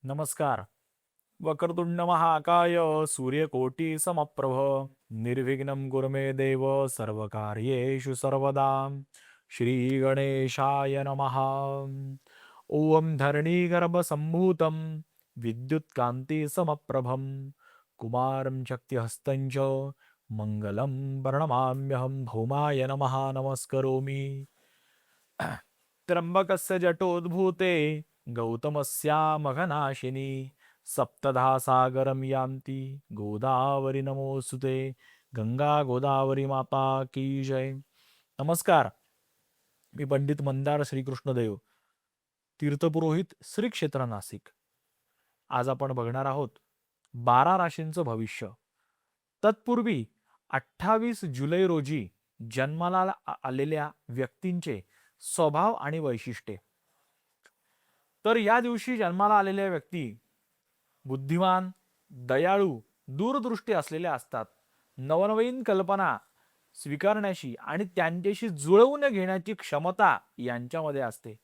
नमस्कार. वक्रतुंड महाकाय सूर्यकोटी समप्रभ निर्विघ्नं कुरु मे देव सर्वकार्येषु सर्वदा. श्री गणेशाय नमः. ओम धरणीगर्भसम्भूतं विद्युत्कान्तिसमप्रभं कुमारं शक्तिहस्तं च मंगलं प्रणमाम्यहं. भौमाय नमः नमस्करोमि. त्र्यंबकस्य जटोद्भूते गौतमस्यामघनाशिनी सप्तधा सागरं यान्ति गोदावरी नमोस्तुते. गंगा गोदावरी माता की जय. नमस्कार. मी पंडित मंदार श्रीकृष्णदेव, तीर्थपुरोहित श्री क्षेत्र नाशिक. आज आपण बघणार आहोत 12 राशींचं भविष्य. तत्पूर्वी 28 जुलै रोजी जन्माला आलेल्या व्यक्तींचे स्वभाव आणि वैशिष्ट्ये. तर या दिवशी जन्माला आलेल्या व्यक्ती बुद्धिमान, दयाळू, दूरदृष्टी असलेल्या असतात. नवनवीन कल्पना स्वीकारण्याची आणि त्यांच्याशी जुळवून घेण्याची क्षमता यांच्यामध्ये असते.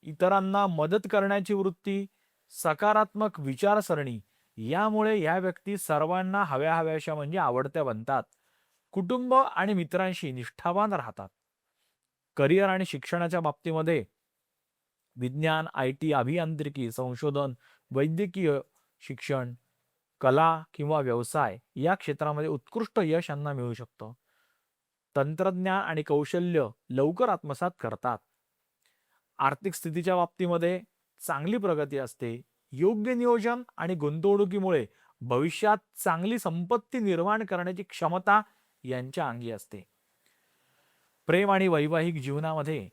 इतरांना मदत करण्याची वृत्ती, सकारात्मक विचारसरणी यामुळे या व्यक्ती सर्वांना हव्याशा म्हणजे आवडत्या बनतात. कुटुंब आणि मित्रांशी निष्ठावान राहतात. करिअर आणि शिक्षणाच्या बाबतीमध्ये विज्ञान, IT, अभियांत्रिकी, संशोधन, वैद्यकीय शिक्षण, कला किंवा व्यवसाय या क्षेत्रामध्ये उत्कृष्ट यश यांना मिळू शकतं. तंत्रज्ञान आणि कौशल्य लवकर आत्मसात करतात. आर्थिक स्थितीच्या बाबतीमध्ये चांगली प्रगती असते. योग्य नियोजन आणि गुंतवणुकीमुळे भविष्यात चांगली संपत्ती निर्माण करण्याची क्षमता यांच्या अंगी असते. प्रेम आणि वैवाहिक जीवनामध्ये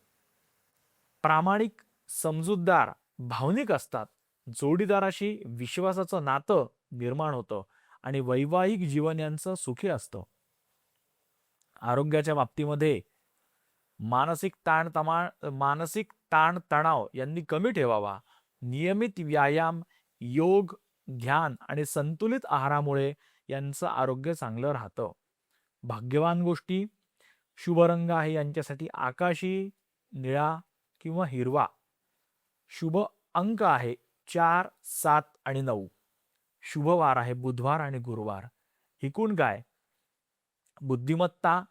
प्रामाणिक, समजूतदार, भावनिक असतात. जोडीदाराशी विश्वासाचं नातं निर्माण होतं आणि वैवाहिक जीवन यांचं सुखी असतं. आरोग्याच्या बाबतीमध्ये मानसिक ताण-तणाव यांनी कमी ठेवावा. नियमित व्यायाम, योग, ध्यान आणि संतुलित आहारामुळे यांचं आरोग्य चांगलं राहतं. भाग्यवान गोष्टी, शुभ रंग आहे यांच्यासाठी आकाशी, निळा किंवा हिरवा. शुभ अंक आहे 4, 7 आणि 9. शुभ वार आहे बुधवार आणि गुरुवार. एकूण काय, बुद्धिमत्ता,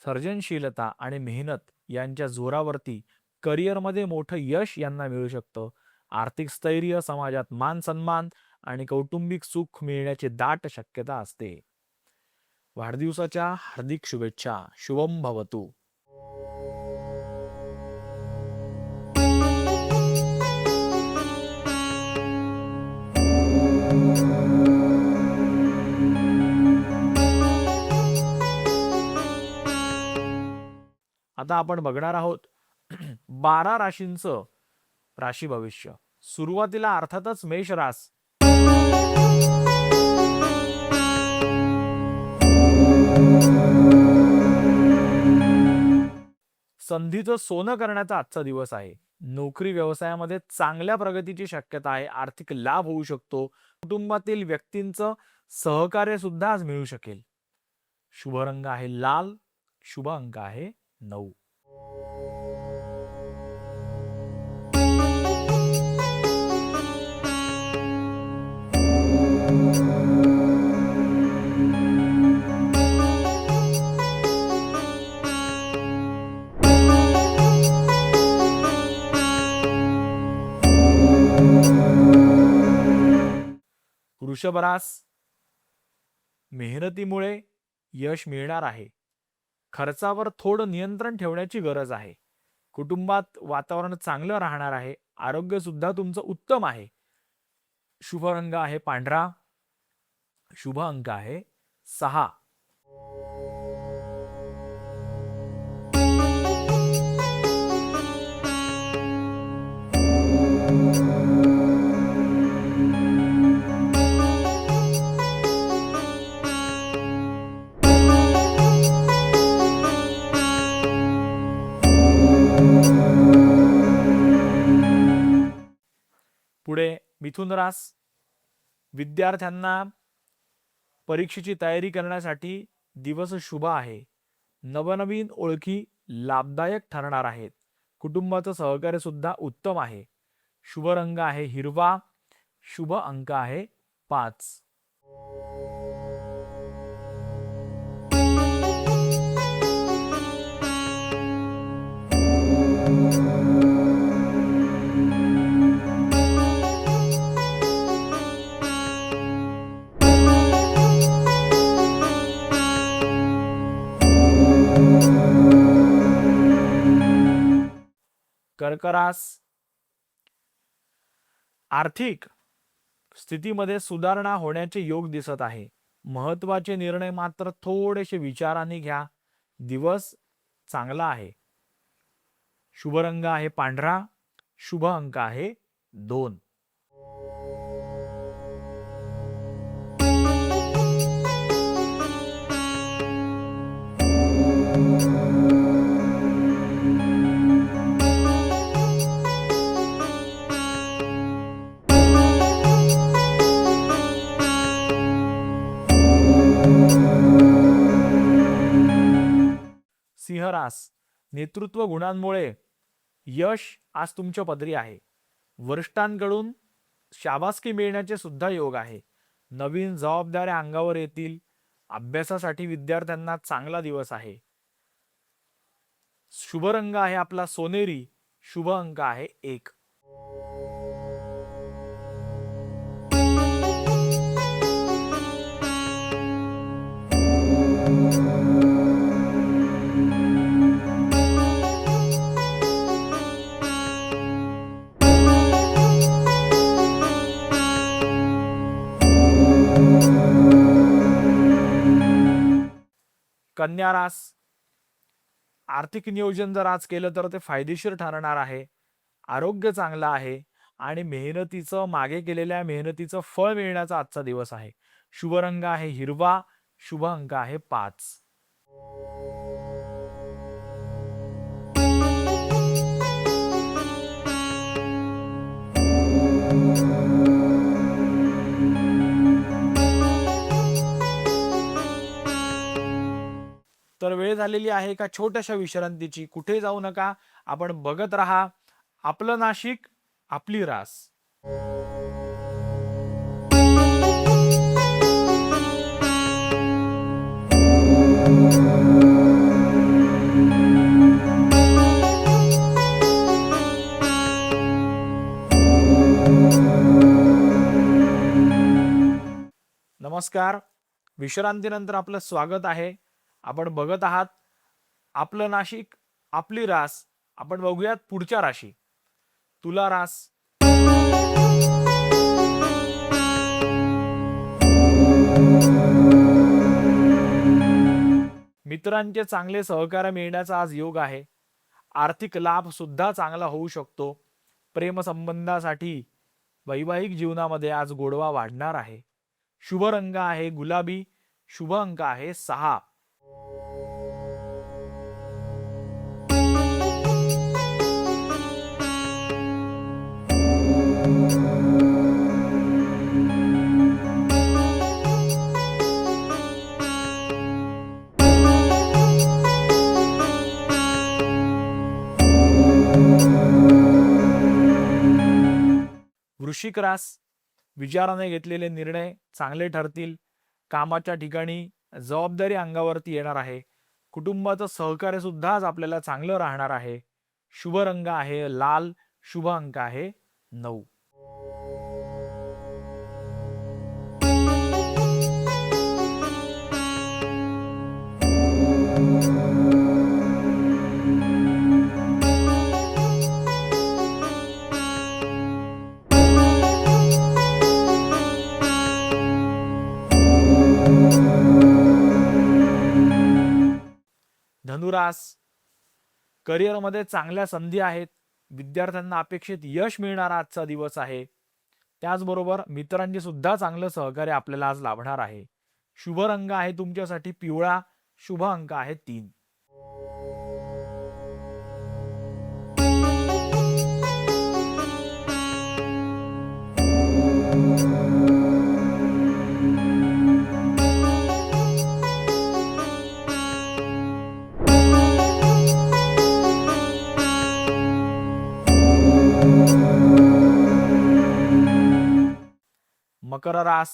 सर्जनशीलता आणि मेहनत यांच्या जोरावरती करिअरमध्ये मोठं यश यांना मिळू शकतं. आर्थिक स्थैर्य, समाजात मान सन्मान आणि कौटुंबिक सुख मिळण्याची दाट शक्यता असते. वाढदिवसाच्या हार्दिक शुभेच्छा. शुभम भवतु. आता आपण बघणार आहोत 12 राशींचं राशी भविष्य. सुरुवातीला अर्थातच मेष रास. संधीचं सोनं करण्याचा आजचा दिवस आहे. नोकरी व्यवसायामध्ये चांगल्या प्रगतीची शक्यता आहे. आर्थिक लाभ होऊ शकतो. कुटुंबातील व्यक्तींचं सहकार्य सुद्धा आज मिळू शकेल. शुभ रंग आहे लाल. शुभ अंक आहे 9. वृषभ रास. मेहनतीमुळे यश मिळणार आहे. खर्चावर थोडं नियंत्रण ठेवण्याची गरज आहे. कुटुंबात वातावरण चांगलं राहणार आहे. आरोग्य सुद्धा तुमचं उत्तम आहे. शुभ रंग आहे पांढरा. शुभ अंक आहे 6. पुढे मिथुन रास. विद्यार्थ्यांना परीक्षेची तयारी करण्यासाठी दिवस शुभ आहे. नवनवीन ओळखी लाभदायक ठरणार आहेत. कुटुंबाचं सहकार्य सुद्धा उत्तम आहे. शुभ रंग आहे हिरवा. शुभ अंक आहे 5. कर्क रास. आर्थिक स्थितीमध्ये सुधारणा होण्याचे योग दिसत आहे. महत्वाचे निर्णय मात्र थोडेसे विचाराने घ्या. दिवस चांगला आहे. शुभ रंग आहे पांढरा. शुभ अंक आहे 2. सिंह रास. नेतृत्व गुणांमुळे यश आज तुमच्या पदरी आहे. वरिष्ठांकडून शाबासकी मिळण्याचे सुद्धा योग आहे. नवीन जबाबदाऱ्या अंगावर येतील. अभ्यासासाठी विद्यार्थ्यांना चांगला दिवस आहे. शुभ रंग आहे आपला सोनेरी. शुभ अंक आहे 1. कन्या रास. आर्थिक नियोजन जर आज केलं तर ते फायदेशीर ठरणार आहे. आरोग्य चांगलं आहे आणि मागे केलेल्या मेहनतीचं फळ मिळण्याचा आजचा दिवस आहे. शुभ रंग आहे हिरवा. शुभ अंक आहे 5. तर वेळ झालेली आहे एका छोट्याशा विश्रांतीची. कुठे जाऊ नका. आपण बघत राहा आपलं नाशिक, आपली रास. नमस्कार. विश्रांतीनंतर आपलं स्वागत आहे. आपण बघत आहात आपलं नाशिक, आपली रास. आपण बघूयात पुढच्या राशी. तुला रास. मित्रांचे चांगले सहकार्य मिळण्याचा आज योग आहे. आर्थिक लाभ सुद्धा चांगला होऊ शकतो. प्रेम संबंधासाठी वैवाहिक जीवनामध्ये आज गोडवा वाढणार आहे. शुभ रंग आहे गुलाबी. शुभ अंक आहे 6. वृश्चिक रास. विचाराने घेतलेले निर्णय चांगले ठरतील. कामाच्या ठिकाणी जबाबदारी अंगावरती येणार आहे. कुटुंबाचं सहकार्य सुद्धा आज आपल्याला चांगलं राहणार आहे. शुभ रंग आहे लाल. शुभ अंक आहे 9. धनुरास. करिअरमध्ये चांगल्या संधी आहेत. विद्यार्थ्यांना अपेक्षित यश मिळणारा आजचा दिवस आहे. त्याचबरोबर मित्रांचे सुद्धा चांगलं सहकार्य आपल्याला आज लाभणार आहे. शुभ रंग आहे तुमच्यासाठी पिवळा. शुभ अंक आहे 3. मकर रास,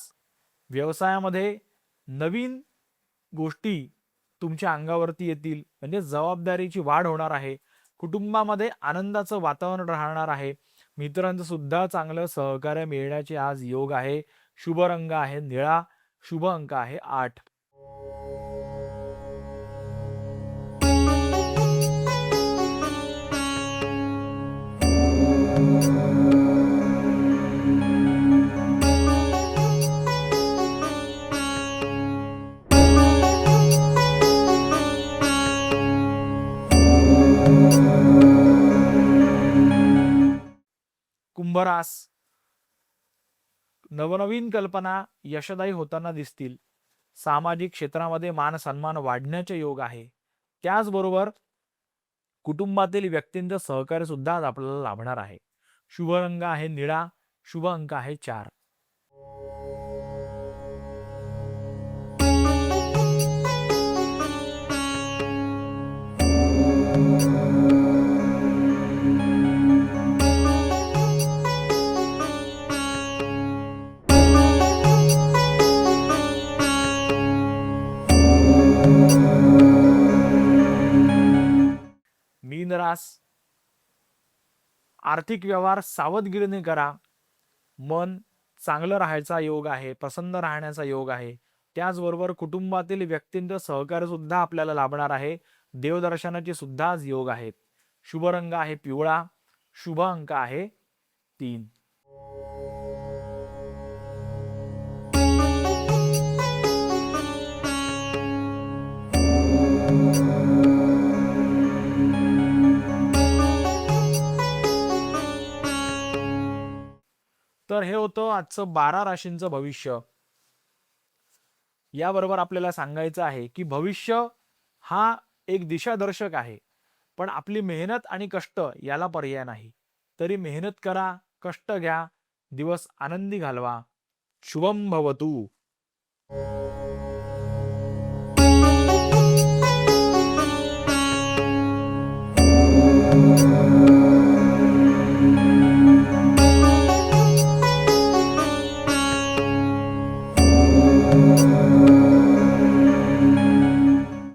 व्यवसायामध्ये नवीन गोष्टी तुमच्या अंगावरती येतील, म्हणजे जबाबदारीची वाढ होणार आहे. कुटुंबामध्ये आनंदाचं वातावरण राहणार आहे. मित्रांचं सुद्धा चांगलं सहकार्य मिळण्याचे आज योग आहे. शुभ रंग आहे निळा, शुभ अंक आहे 8. कुंभरास, नवनवीन कल्पना यशदायी होताना दिसतील. सामाजिक क्षेत्रामध्ये मान सन्मान वाढण्याचे योग आहे. त्याचबरोबर कुटुंबातील व्यक्तींचं सहकार्य सुद्धा आज आपल्याला लाभणार आहे. शुभ रंग आहे निळा, शुभ अंक आहे 4. मीन रास, आर्थिक व्यवहार सावधगिरीने करा. मन चांगलं राहायचा योग आहे, प्रसन्न राहण्याचा योग आहे. त्याचबरोबर कुटुंबातील व्यक्तींचं सहकार्य सुद्धा आपल्याला लाभणार आहे. देवदर्शनाचे सुद्धा आज योग आहेत. शुभ रंग आहे पिवळा, शुभ अंक आहे 3. तर हे होतं आजचं 12 राशींचं भविष्य. याबरोबर आपल्याला सांगायचं आहे की भविष्य हा एक दिशादर्शक आहे, पण आपली मेहनत आणि कष्ट याला पर्याय नाही. तरी मेहनत करा, कष्ट घ्या, दिवस आनंदी घालवा. शुभम भवतु.